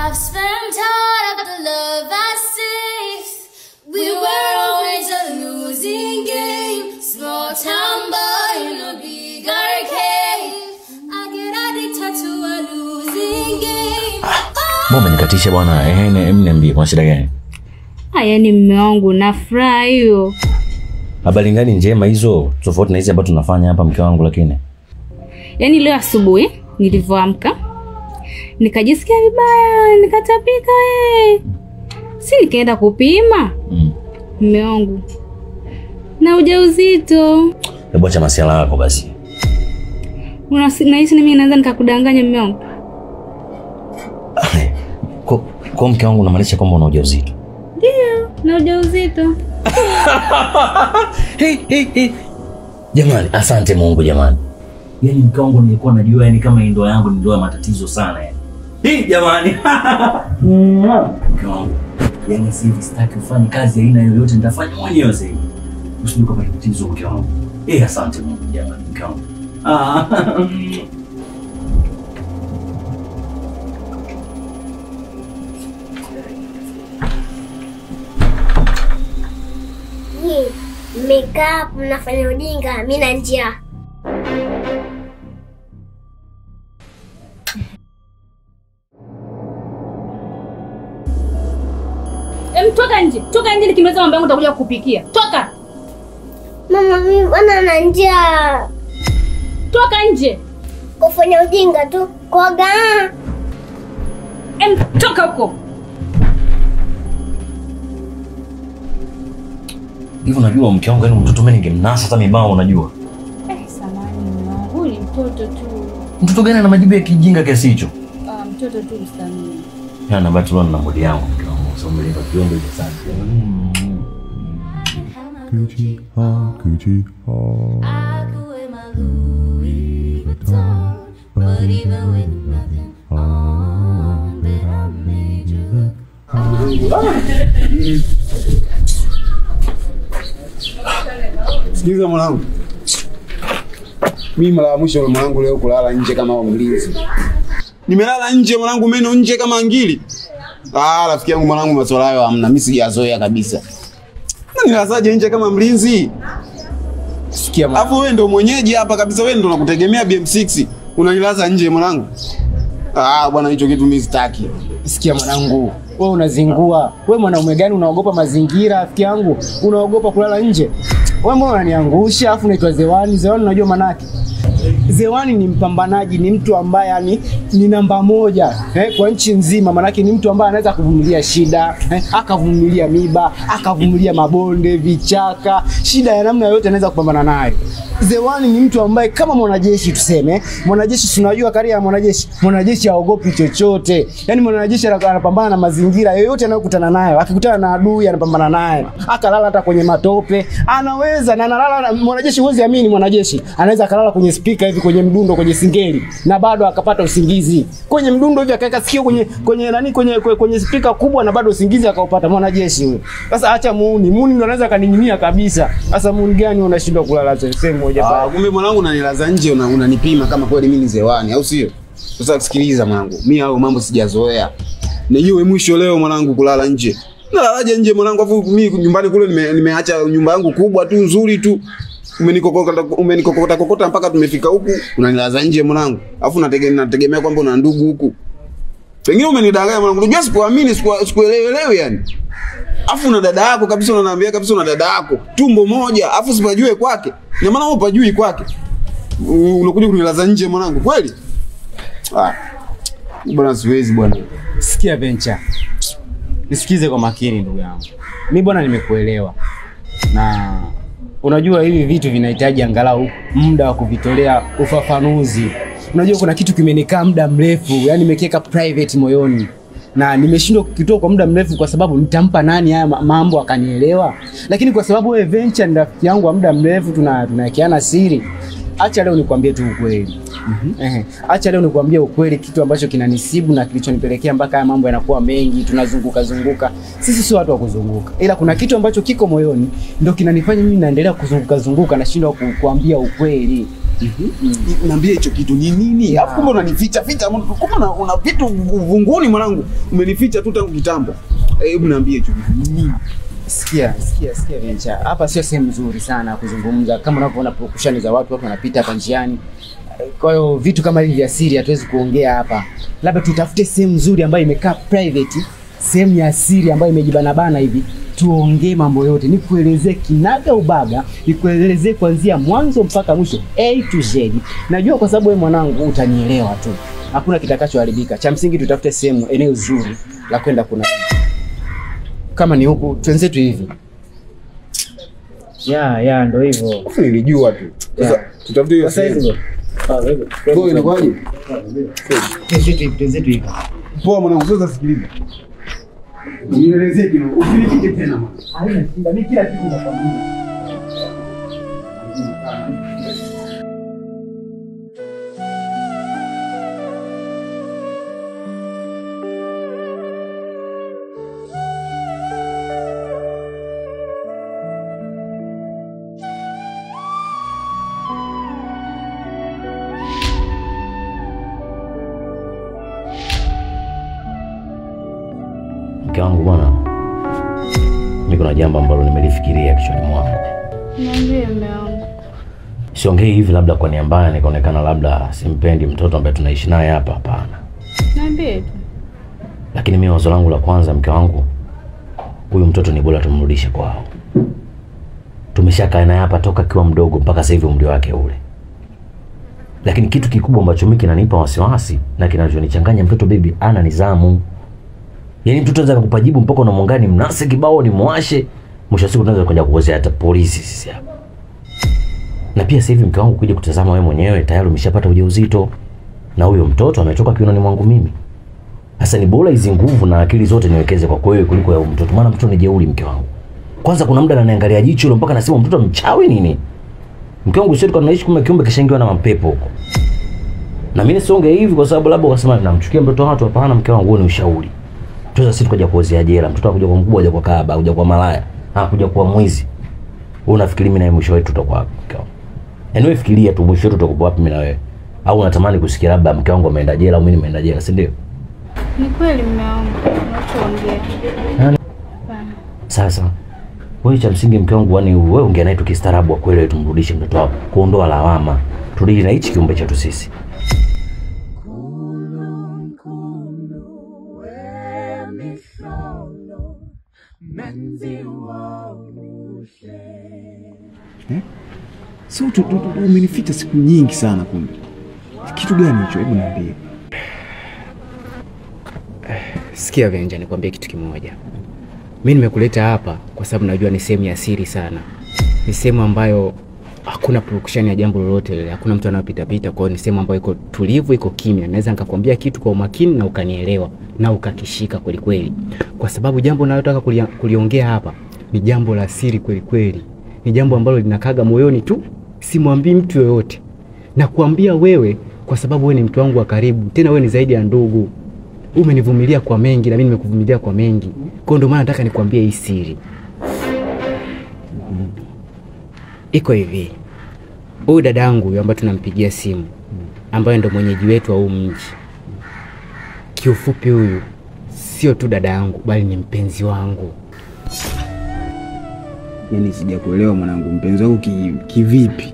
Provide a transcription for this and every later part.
I've spent all of the love I saved. We were always a losing game. Small town boy in a big arcade. I get addicted to a losing game. Mbona nikatisha bwana? Niambie kwa shida gani? Yaani mume wangu nafurahi hiyo. Habari gani njema hizo? Tofauti na hizi ambazo tunafanya hapa mke wangu lakini. Yaani leo asubuhi nilivyoamka nikajisikia vibaya, nikatapika si nikaenda kupima. Mume wangu na ujauzito. Hebu acha masiala yako basi. Unahisi mimi naanza nikakudanganya mume wangu? Kwa mke wangu unamaanisha kwamba una ujauzito? Ndio, na ujauzito. Hey. Jamani, asante Mungu jamani. Yaani mke wangu nilikuwa najua yani kama ndoa yangu ni ndoa matatizo sana yani. Jamani. Mke wangu, yani sitaki ufanye kazi aina yoyote, nitafanya mwenyewe sasa. Usije kwa matatizo mke wangu. Asante Mungu jamani mke wangu. Mmekaa mnafanya ujinga, mimi na njia. Toka nje nikimaliza mambo yangu nitakuja kukupikia. Toka. Mama mimi bwana na njia. Toka nje. Kufanya ujinga tu, koga. Toka huko. Hivyo unajua mke wangu yani mtoto mimi ningemnasa hata mibao unajua. Samahani mama, huyu ni mtoto tu. Mtoto gani ana majibu ya kijinga kiasi hicho? Mtoto tu msamii. Yana batulona na modi yangu mke wangu. So mlipa kiongo hicho sana. Gucci, Gucci, I could wear my Louis Vuitton, but even with nothing on, but I made you look. Sikiza mwanangu. Mimi mara mwisho mwanangu leo kulala nje kama mlinzi. Nimelala nje mwanangu, meno nje kama ngili. Rafiki yangu mwanangu masuala hayo hamna, mimi sijazoea kabisa. Nilazaje nje kama mlinzi? Sikia mwanangu. Alafu wewe ndio mwenyeji hapa kabisa, wewe ndio unakutegemea BM6. Unanilaza nje mwanangu. Bwana hicho kitu mimi sitaki. Sikia mwanangu, wewe unazingua. Wewe mwanaume gani unaogopa mazingira rafiki yangu? Unaogopa kulala nje? Wewe mbona unaniangusha? Afu unaitwa Zewani. Zewani unajua maana yake? Zewani ni mpambanaji, ni mtu ambaye ni namba moja kwa nchi nzima. Maana yake ni mtu ambaye anaweza kuvumilia shida, akavumilia miba, akavumilia mabonde, vichaka, shida ya namna yote anaweza kupambana nayo. Zewani ni mtu ambaye kama mwanajeshi tuseme, mwanajeshi tunajua kari ya mwanajeshi haogopi chochote. Yaani mwanajeshi anapambana na mazingira yoyote anayokutana nayo. Akikutana na adui anapambana naye. Akalala hata kwenye matope, anaweza na analala. Mwanajeshi huwezi amini, mwanajeshi anaweza akalala kwenye speaker hivi, kwenye mdundo, kwenye singeli na bado akapata usingizi. Kwenye mdundo hivi akaweka sikio kwenye speaker kubwa na bado usingizi akaupata mwanajeshi huyo. Sasa acha muuni ndio anaweza kaning'inia kabisa. Sasa muuni gani unashindwa kulala sehemu moja pale? Kumbe mwanangu unanilaza nje, unanipima kama kweli mimi ni Zewani au sio? Sasa sikiliza mwanangu, mimi hao mambo sijazoea. Na hiyo mwisho leo mwanangu kulala nje. Nalalaje nje mwanangu, afu mimi nyumbani kule nimeacha nyumba yangu kubwa tu nzuri tu. Umenikokota mpaka tumefika huku, unanilaza nje mwanangu. Afu nategemea kwamba una ndugu huku. Pengine umenidanganya mwanangu. Unajua sikuamini, sikuelewi yani. Afu una dada yako kabisa, unaniambia kabisa una dada yako. Tumbo moja, afu sipajue kwake. Na maana wewe pajui kwake. Unakuja kunilaza nje mwanangu, kweli? Bwana siwezi bwana. Sikia Venture. Nisikize kwa makini ndugu yangu. Mimi bwana nimekuelewa. Na unajua hivi vitu vinahitaji angalau muda wa kuvitolea ufafanuzi. Unajua kuna kitu kimenikaa muda mrefu, yani nimekiweka private moyoni. Na nimeshindwa kukitoa kwa muda mrefu kwa sababu nitampa nani haya mambo akanielewa. Lakini kwa sababu wewe Venture ni rafiki yangu wa muda mrefu, tunawekeana siri. Acha leo nikwambie tu ukweli. Acha leo nikwambie ukweli, kitu ambacho kinanisibu na kilichonipelekea mpaka haya mambo yanakuwa mengi, tunazunguka. Sisi sio watu wa kuzunguka. Ila kuna kitu ambacho kiko moyoni ndio kinanifanya mimi naendelea kuzunguka, nashindwa kukuambia ukweli. Niambie hicho kitu ni nini? Alafu kumbe unanificha ficha, kumbe una vitu vunguni mwanangu. Umenificha tu tangu kitambo. Hebu niambie hicho kitu ni nini? Sikia Venture. Hapa sio sehemu nzuri sana kuzungumza. Kama unavyoona pukushani za watu wanapita hapa njiani. Kwa hiyo vitu kama hivi vya siri hatuwezi kuongea hapa. Labda tutafute sehemu nzuri ambayo imekaa private, sehemu ya siri ambayo imejibana hivi. Tuongee mambo yote, nikuelezee kinaga ubaga, nikuelezee kuanzia mwanzo mpaka mwisho A to Z. Najua kwa sababu wewe mwanangu utanielewa tu. Hakuna kitakachoharibika. Cha msingi tutafute sehemu eneo zuri la kwenda kuna. Kama ni huku twenzetu hivi. Ya ndio hivyo. Nilijua tu. Sasa tutafute hiyo sehemu. Kwa inakuwaje? Twenzetu hivi. Poa mwanangu, sasa sikiliza. Nielezee kidogo. Usinipite tena mwana. Haina shida, mimi kila kitu nafahamu. Mke wangu bwana, mimi kuna jambo ambalo nimelifikiria kichwani mwangu. Niambie mume wangu. Siongei hivi labda kwa nia mbaya nikaonekana labda simpendi mtoto ambaye tunaishi naye hapa, hapana. Niambie tu. Lakini mimi wazo langu la kwanza, mke wangu, huyu mtoto ni bora tumrudishe kwao. Tumeshakaa naye hapa toka akiwa mdogo mpaka sasa hivi umri wake ule. Lakini kitu kikubwa ambacho mimi kinanipa wasiwasi na kinachonichanganya, mtoto baby ana nidhamu. Yaani mtoto anaweza kukupa jibu mpaka unamwangani mnase kibao ni muashe. Mwisho wa siku tunaweza kwenda kuozea hata polisi sisi hapa. Na pia sasa hivi mke wangu kuja kutazama wewe mwenyewe tayari umeshapata ujauzito. Na huyo mtoto ametoka kiunoni mwangu mimi. Sasa ni bora hizi nguvu na akili zote niwekeze kwa wewe kuliko ya mtoto. Maana mtoto ni jeuri mke wangu. Kwanza kuna muda ananiangalia jicho mpaka nasema mtoto mchawi nini? Mke wangu sio tunaishi kama kiumbe kishaingiwa na mapepo huko. Na mimi nisonge hivi kwa sababu labda ukasema namchukia mtoto wa watu, hapana mke wangu, ni ushauri. Tuza sisi tukaja kuozea jela, mtoto akuja kwa mkubwa, aje kwa kahaba, aje kwa malaya, akuja kwa mwizi. Wewe unafikiri mimi na mwisho wetu tutakuwa wapi? Yaani wewe fikiria tu mwisho wetu tutakuwa wapi mimi na wewe? Au unatamani kusikia labda mke wangu ameenda jela au mimi nimeenda jela, si ndio? Ni kweli mume wangu, unachoongea. Sasa wewe cha msingi mke wangu, yani wewe ongea naye tukistaarabu kwa kweli, tumrudishe mtoto wako, kuondoa lawama. Turudi na hichi kiumbe chetu sisi. So umenificha siku nyingi sana kumbe. Kitu gani hicho? Hebu niambie. Sikia Venja, nikwambie kitu kimoja. Mimi nimekuleta hapa kwa sababu najua ni sehemu ya siri sana. Ni sehemu ambayo hakuna production ya jambo lolote lile, hakuna mtu anayepita pita, kwa hiyo ni sehemu ambayo iko tulivu, iko kimya. Naweza nikakwambia kitu kwa umakini na ukanielewa na ukakishika kweli kweli. Kwa sababu jambo ninalotaka kuliongea hapa ni jambo la siri kweli kweli. Ni jambo ambalo linakaga moyoni tu, simwambii mtu yoyote. Na kuambia wewe kwa sababu wewe ni mtu wangu wa karibu, tena wewe ni zaidi ya ndugu. Umenivumilia kwa mengi na mimi nimekuvumilia kwa mengi. Kwa hiyo ndio maana nataka nikwambie hii siri. Iko hivi. Huyu dadangu ambaye tunampigia simu, ambaye ndo mwenyeji wetu wa huu mji. Kiufupi huyu sio tu dada yangu bali ni mpenzi wangu. Yaani sijakuelewa mwanangu, mpenzi wangu kivipi?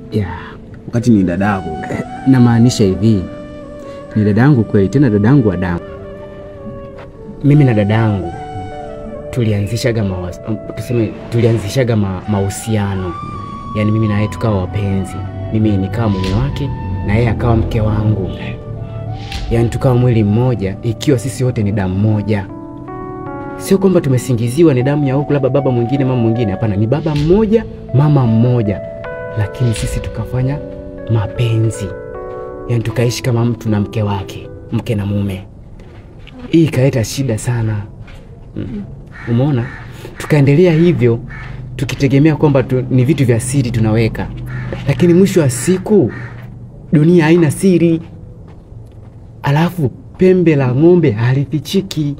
Wakati ni dadako. Na maanisha hivi. Ni dadangu kweli, tena dadangu wa damu. Mimi na dadangu tulianzishaga mahusiano. Yaani mimi na yeye tukawa wapenzi. Mimi nikawa mume wake na yeye akawa mke wangu. Yaani tukawa mwili mmoja ikiwa sisi wote ni damu moja. Sio kwamba tumesingiziwa ni damu ya huku labda baba mwingine mama mwingine, hapana, ni baba mmoja mama mmoja. Lakini sisi tukafanya mapenzi. Yaani tukaishi kama mtu na mke wake, mke na mume. Hii ikaleta shida sana. Umeona? Tukaendelea hivyo tukitegemea kwamba ni vitu vya siri tunaweka. Lakini mwisho wa siku dunia haina siri. Alafu pembe la ng'ombe halifichiki.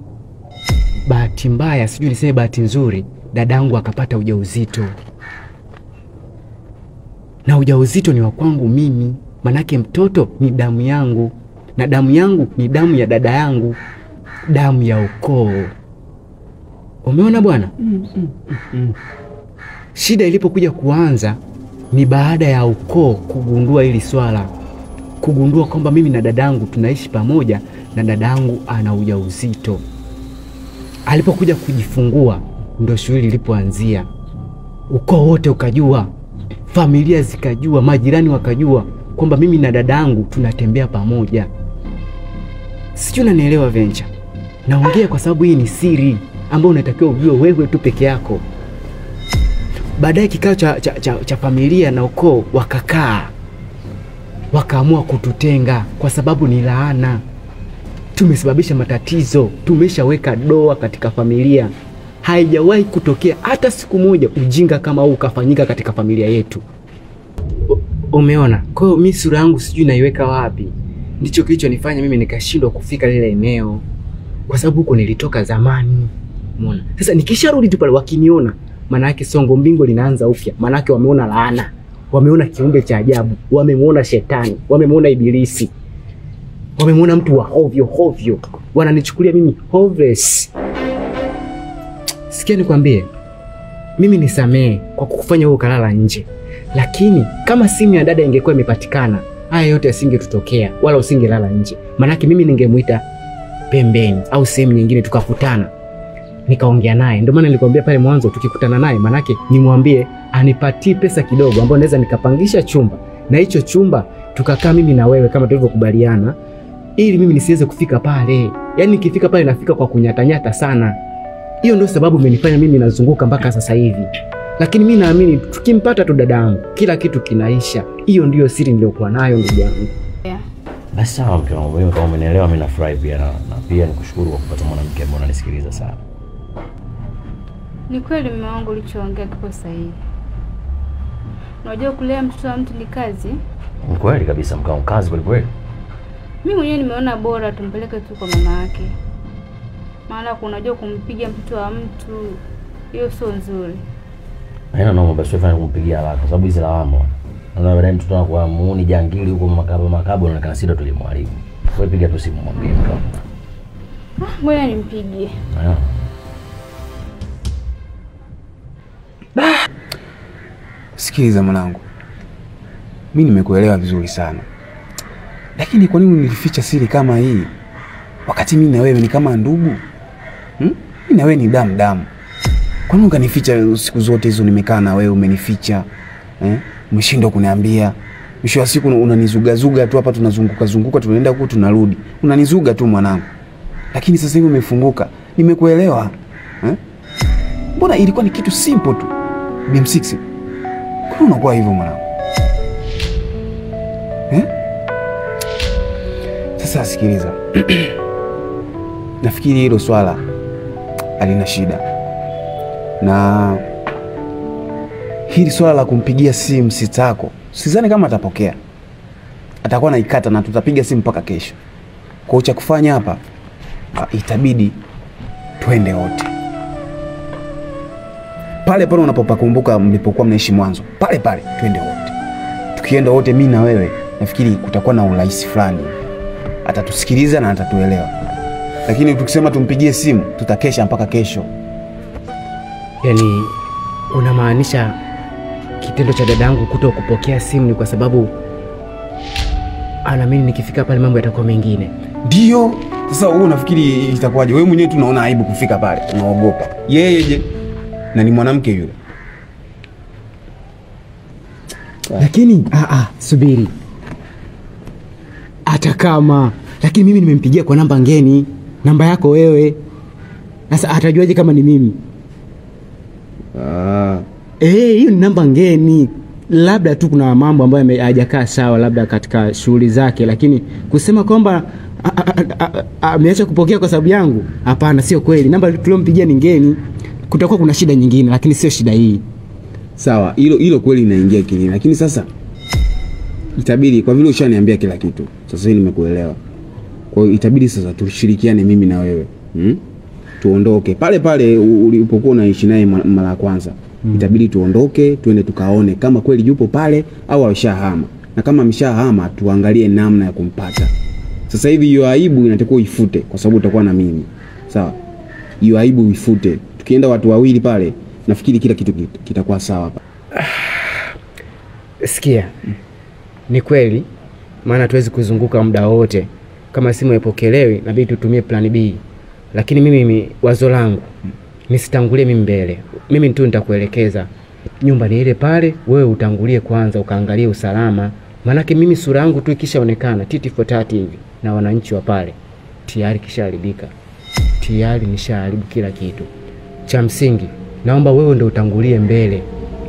Bahati mbaya, sijui niseme bahati nzuri, dadangu akapata ujauzito. Na ujauzito ni wa kwangu mimi. Manake mtoto ni damu yangu, na damu yangu ni damu ya dada yangu, damu ya ukoo. Umeona bwana? Shida ilipokuja kuanza ni baada ya ukoo kugundua hili swala, kugundua kwamba mimi na dadangu tunaishi pamoja na dadangu ana ujauzito. Alipokuja kujifungua ndio shughuli ilipoanzia. Ukoo wote ukajua, familia zikajua, majirani wakajua kwamba mimi na dadangu tunatembea pamoja. Sijui unanielewa Venture. Naongea kwa sababu hii ni siri ambayo unatakiwa ujue wewe tu peke yako. Baadaye kikao cha familia na ukoo wakakaa, wakaamua kututenga kwa sababu ni laana. Tumesababisha matatizo, tumeshaweka doa katika familia. Haijawahi kutokea hata siku moja ujinga kama huu ukafanyika katika familia yetu. Umeona? Kwa hiyo mimi sura yangu sijui naiweka wapi. Ndicho kilichonifanya mimi nikashindwa kufika lile eneo, kwa sababu huko nilitoka zamani. Umeona? Sasa nikisharudi tu pale wakiniona, maana yake songo mbingo linaanza upya. Maana yake wameona laana, wameona kiumbe cha ajabu, wamemuona shetani, wamemuona ibilisi, wamemuona mtu wa hovyo. Wananichukulia mimi homeless. Sikia nikwambie, mimi nisamee kwa kukufanya wewe kalala nje. Lakini kama simu ya dada ingekuwa imepatikana, haya yote yasingetutokea wala usingelala nje. Maana yake mimi ningemuita pembeni au sehemu nyingine tukakutana, nikaongea naye. Ndio maana nilikwambia pale mwanzo tukikutana naye maana yake nimwambie anipatie pesa kidogo ambayo naweza nikapangisha chumba, na hicho chumba tukakaa mimi na wewe kama tulivyokubaliana, ili mimi nisiweze kufika pale. Yaani nikifika pale nafika kwa kunyatanyata sana. Hiyo ndio sababu imenifanya mimi nazunguka mpaka sasa hivi. Lakini mimi naamini tukimpata tu dadangu kila kitu kinaisha. Hiyo ndio siri niliyokuwa nayo ndugu yangu. Basi sawa mke wangu, wewe kama umenielewa mimi nafurahi pia, na pia nikushukuru kwa kupata mwanamke ambaye ananisikiliza sana. Ni kweli mume wangu ulichoongea kiko sahihi. Unajua kulea mtoto wa mtu ni kazi. Ni kweli kabisa mke wangu, kazi kweli kweli. Mimi mwenyewe nimeona bora tumpeleke tu kwa mama yake. Maana unajua kumpiga mtoto wa mtu hiyo sio nzuri. Haina noma, basi wewe kumpigia haraka kwa sababu hizi lawama. Na baadaye mtoto wako amuoni jangili huko makabo na kana sida tulimwaribu. Wewe piga tu simu mwambie mke wangu. Ngoja nimpigie. Sikiliza mwanangu, mimi nimekuelewa vizuri sana, lakini kwa nini unilificha siri kama hii wakati mimi na wewe ni kama ndugu? Mimi na wewe ni damu. Kwa nini ukanificha siku zote hizo nimekaa na wewe umenificha? Umeshindwa kuniambia. Mwisho wa siku unanizuga tu hapa, tunazunguka tunaenda huko tunarudi. Unanizuga tu mwanangu. Lakini sasa hivi umefunguka. Nimekuelewa. Mbona ilikuwa ni kitu simple tu. BM6. Kwa nini unakuwa hivyo mwanangu? Sasa sikiliza. Nafikiri hilo swala halina shida. Na hili swala la kumpigia simu sitako, sidhani kama atapokea. Atakuwa naikata na tutapiga simu mpaka kesho. Kwa cha kufanya hapa itabidi twende wote. Pale unapopakumbuka mlipokuwa mnaishi mwanzo. Pale twende wote. Tukienda wote mimi na wewe, nafikiri kutakuwa na urahisi fulani. Atatusikiliza na atatuelewa. Lakini tukisema tumpigie simu, tutakesha mpaka kesho. Yaani unamaanisha kitendo cha dadangu kutokupokea simu ni kwa sababu anaamini nikifika pale mambo yatakuwa mengine? Ndio. Sasa wewe unafikiri itakuwaje? Wewe mwenyewe tu unaona aibu kufika pale, unaogopa. Yeye je? Na ni mwanamke yule. Lakini subiri. Hata kama, lakini mimi nimempigia kwa namba ngeni, namba yako wewe. Sasa atajuaje kama ni mimi? Hiyo ni namba ngeni. Labda tu kuna mambo ambayo hayajakaa sawa labda katika shughuli zake, lakini kusema kwamba ameacha kupokea kwa sababu yangu, hapana, sio kweli. Namba tuliyompigia ni ngeni. Kutakuwa kuna shida nyingine, lakini sio shida hii. Sawa, hilo kweli inaingia akilini, lakini sasa itabidi, kwa vile ushaniambia kila kitu, sasa hivi nimekuelewa. Kwa hiyo itabidi sasa tushirikiane mimi na wewe. Tuondoke pale ulipokuwa unaishi naye mara ya kwanza. Itabidi tuondoke, tuende tukaone kama kweli yupo pale au ameshahama. na kama ameshahama tuangalie namna ya kumpata. Sasa hivi hiyo aibu inatakiwa uifute kwa sababu utakuwa na mimi. Sawa? Hiyo aibu uifute. Tukienda watu wawili pale, nafikiri kila kitu kitakuwa sawa. Sikia. Ni kweli maana tuwezi kuzunguka muda wote. Kama simu haipokelewi inabidi tutumie plan B. Lakini mimi wazo langu nisitangulie mimi mbele. Mimi tu nitakuelekeza. Nyumba ni ile pale, wewe utangulie kwanza ukaangalie usalama. Manake mimi sura yangu tu ikishaonekana titi for tati hivi na wananchi wa pale tayari kishaharibika. Tayari nishaharibu kila kitu. Cha msingi naomba wewe ndio utangulie mbele.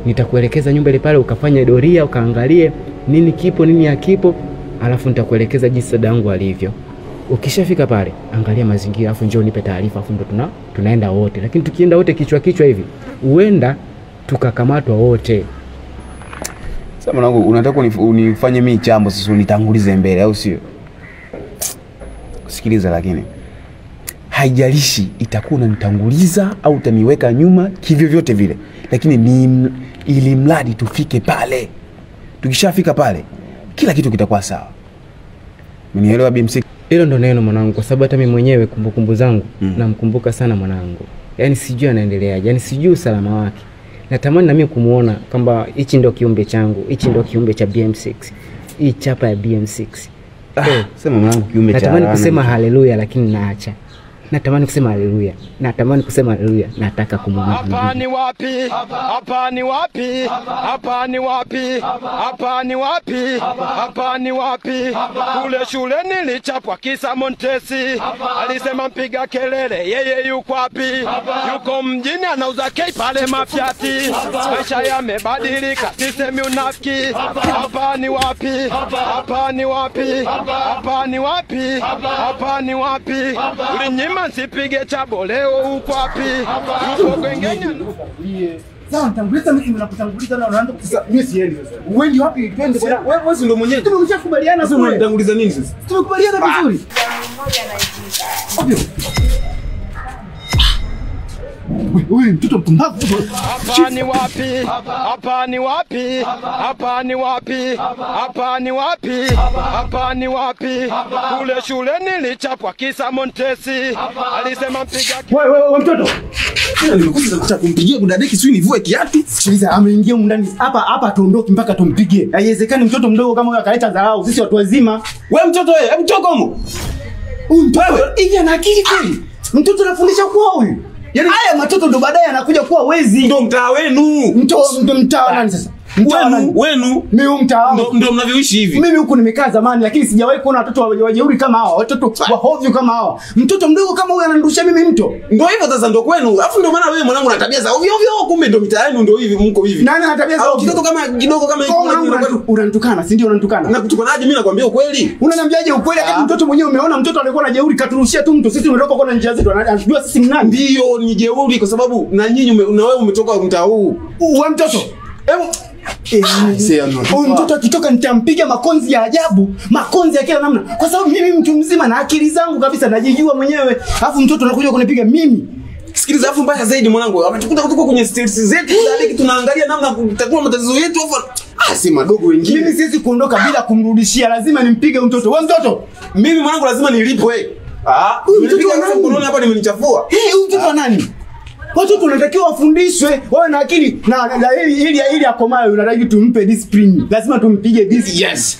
Nitakuelekeza nyumba ile pale ukafanye doria ukaangalie nini kipo nini hakipo, alafu nitakuelekeza jinsi dada yangu alivyo. Ukishafika pale angalia mazingira alafu njoo nipe taarifa alafu ndo tunaenda wote. Lakini tukienda wote kichwa hivi huenda tukakamatwa wote. Sasa mwanangu unataka unifanye mimi chambo sasa unitangulize mbele au sio? Sikiliza lakini haijalishi itakuwa unanitanguliza au utaniweka nyuma kivyo vyote vile. Lakini ni ili mradi tufike pale. Tukishafika pale kila kitu kitakuwa sawa. Unielewa BMC? Hilo ndo neno mwanangu kwa sababu hata mimi mwenyewe kumbukumbu zangu namkumbuka sana mwanangu. Yaani sijui anaendeleaje, yaani sijui usalama wake. Natamani na mimi kumuona kwamba hichi ndio kiumbe changu, hichi ndio kiumbe cha BM6. Hii chapa ya BM6. Sema mwanangu kiumbe cha. Natamani kusema haleluya lakini naacha. Natamani kusema haleluya. Natamani kusema haleluya. Nataka kumuona. Hapa ni wapi? Hapa ni wapi? Hapa ni wapi? Hapa ni wapi? Hapa ni wapi? Kule shule nilichapwa kisa Montesi. Alisema mpiga kelele, yeye yuko wapi? Yuko mjini anauza kei pale Mafyati. Maisha yamebadilika, sisemi unafiki. Hapa ni wapi? Hapa ni wapi? Hapa ni wapi? Hapa ni wapi? Ulinyima nsipige chabo leo uko wapi? Yuko kwengenya. Sawa, nitanguliza mimi ninakutanguliza na unaanza kusema mimi siendi sasa. Uendi wapi? Twende bwana. Wewe ndio mwenyewe. Tumekubaliana sasa unanitanguliza nini sasa? Tumekubaliana vizuri. Wewe mtoto mpumbavu. Hapa ni wapi? Hapa ni wapi? Hapa ni wapi? Hapa ni wapi? Hapa ni wapi? Kule shule nilichapwa kisa Montesi. Alisema mpiga Wewe mtoto. Nimekuja kutaka kumpigia kudadeki sio nivue kiatu. Sikiliza, ameingia ndani hapa tuondoke mpaka tumpigie. Haiwezekani mtoto mdogo kama huyo akaleta dharau. Sisi watu wazima. Wewe mtoto wewe, hebu toka huko. Wewe hivi ana akili kweli? Mtoto anafundisha kwa huyu. Yaani haya matoto ndo baadaye anakuja kuwa wezi. Ndo mtaa wenu. Ndo mtaa nani sasa? Wenu. Mimi mtaa wangu. Ndo mnavyoishi hivi. Mimi huku nimekaa zamani lakini sijawahi kuona watoto wajeuri kama hawa, watoto wahovyo kama hawa. Mtoto mdogo kama huyu ananirusha mimi mto. Ndio hivyo sasa ndo kwenu. Alafu ndio maana wewe mwanangu una tabia za ovyo ovyo, kumbe ndo mtaa wenu ndio hivi mko hivi. Nani ana tabia za ovyo? Kidogo kama unanitukana, si ndio unanitukana? Na kutukanaje mimi nakwambia ukweli? Unaniambiaje ukweli kama mtoto mwenyewe umeona mtoto alikuwa na jeuri katurushia tu mto. Sisi tumetoka kwa njia zetu. Anajua sisi ni nani? Ndio ni jeuri kwa sababu na nyinyi na wewe umetoka mtaa huu. Wewe mtoto. Huyu mtoto akitoka nitampiga makonzi ya ajabu, makonzi ya kila namna. Kwa sababu mimi mtu mzima na akili zangu kabisa najijua mwenyewe. Alafu mtoto anakuja kunipiga mimi. Sikiliza, alafu mbaya zaidi mwanangu, ametukuta kutoka kwenye states zetu, daliki tunaangalia namna kutatua matatizo yetu afu si madogo wengine. Mimi siwezi kuondoka bila kumrudishia, lazima nimpige mtoto. Wewe mtoto, mimi mwanangu lazima nilipwe. Mtoto wa nani? Unaona hapa nimenichafua. Huyu mtoto wa nani? Watoto wanatakiwa wafundishwe, wawe na akili na ili akomae unatakiwa tumpe discipline. Lazima tumpige discipline. Yes.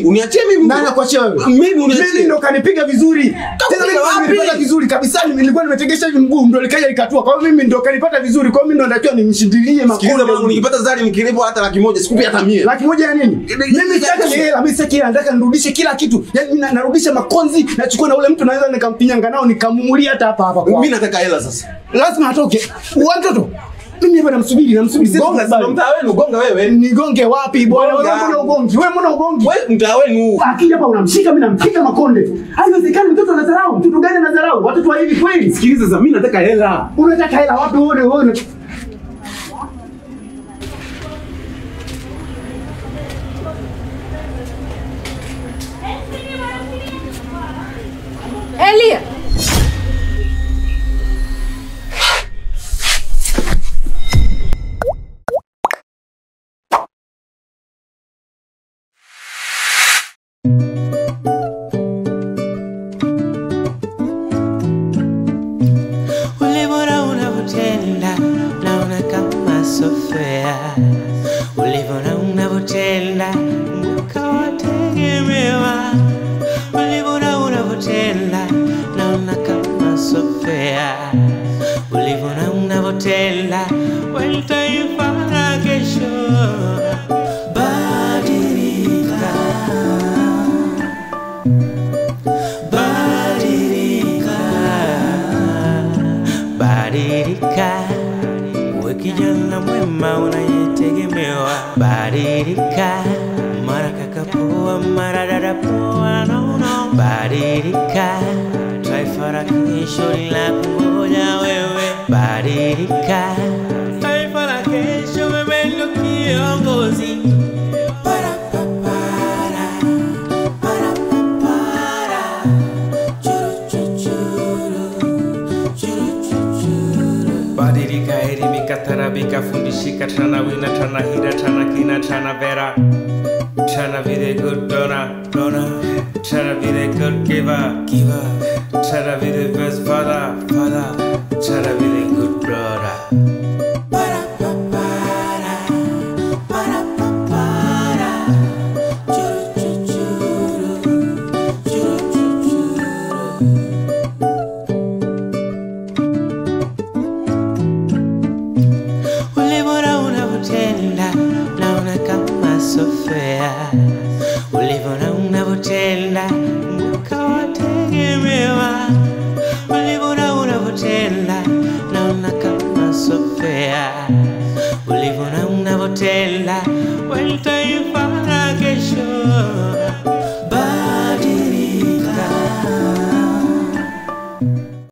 Uniachie mimi. Nani akuachia wewe? Mimi ndo kanipiga vizuri. Tena mimi nilipata vizuri kabisa. Nilikuwa nimetegesha hivi mguu ndo likaja likatua. Kwa hiyo mimi ndo kanipata vizuri. Kwa hiyo mimi ndo natakiwa nimshindilie makosa. Sikiliza mwanangu, nikipata zali nikilipo hata 100,000 sikupi hata 100. 100,000 ya nini? Mimi nataka hela, mimi sasa kila nataka nirudishe kila kitu. Yaani narudisha makonzi, nachukua na ule mtu naweza nikampinyanga nao nikamumulia hata hapa kwa. Mimi nataka hela sasa. Lazima atoke. Watoto. Mimi hapa namsubiri. Gonga sasa mtaa wenu, gonga wewe. Nigonge wapi bwana? Wewe mbona ugongi? Wewe mbona ugongi? Wewe mtaa wenu. Akija hapa unamshika mimi nampiga makonde. Haiwezekani mtoto anadharau. Mtoto gani anadharau? Watoto wa hivi kweli? Sikiliza sasa, mimi nataka hela. Unataka hela wapi wewe? Elia. sofea, ulivona unavotela, walitaifanya kesho. Badilika, badilika, badilika, uwe kijana mwema unayetegemewa. Badilika, mara kaka poa, mara dada poa, no no. Badilika, taifa la kesho linakungoja wewe. Badilika, taifa la kesho wewe ndio kiongozi. Badilika, elimika, tarabika, fundishika, tana wina, tana hira, tana kina, tana vera. Tryna be the good donor, tryna be the good giver, tryna be the best father, tryna be the good brother. Ulivona unavotenda naona kama sofea, ulivona unavotenda ukawategemewa. Ulivona unavotenda naona kama sofea, ulivona unavotenda walitaifanya